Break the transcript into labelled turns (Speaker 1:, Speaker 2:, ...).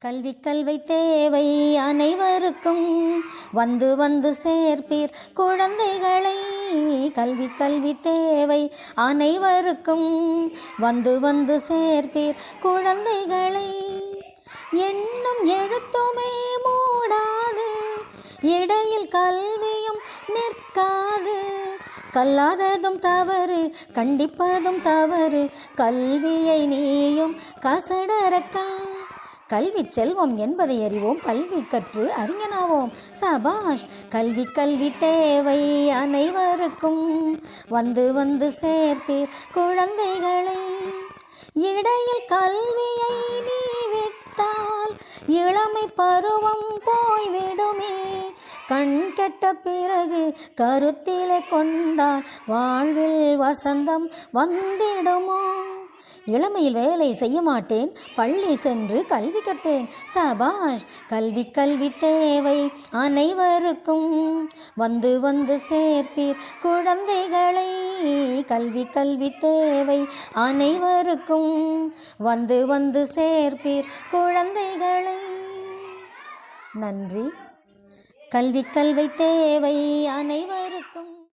Speaker 1: கல்வி கல்வி தேவை அனைவருக்கும், வந்து வந்து சேர்ப்பீர் குழந்தைகளை. கல்வி கல்வி தேவை அனைவருக்கும், வந்து வந்து சேர்ப்பீர் குழந்தைகளை. எண்ணும் எழுத்துமே மூடாது, இடையில் கல்வியும் நிற்காது. கல்லாததும் தவறு, கண்டிப்பதும் தவறு, கல்வியை நீயும் கசடரக்கல். கல்வி செல்வம் என்பதை அறிவோம், கல்வி கற்று அறிஞனாவோம். சபாஷ். கல்வி கல்வி தேவை அனைவருக்கும், வந்து வந்து சேர்ப்பீர் குழந்தைகளை. இடையில் கல்வியை நீ விட்டால் இளமை பருவம் போய்விடுமே. கண் கெட்ட பிறகு கருத்திலே கொண்டால் வாழ்வில் வசந்தம் வந்திடுமோ. இளமையில் வேலை செய்ய மாட்டேன், பள்ளி சென்று கல்வி கற்பேன். சபாஷ். கல்வி கல்வி தேவை அனைவருக்கும், வந்து வந்து சேர்ப்பீர் குழந்தைகளை. கல்வி கல்வி தேவை அனைவருக்கும், வந்து வந்து சேர்ப்பீர் குழந்தைகளை. நன்றி. கல்வி கல்வி தேவை அனைவருக்கும்.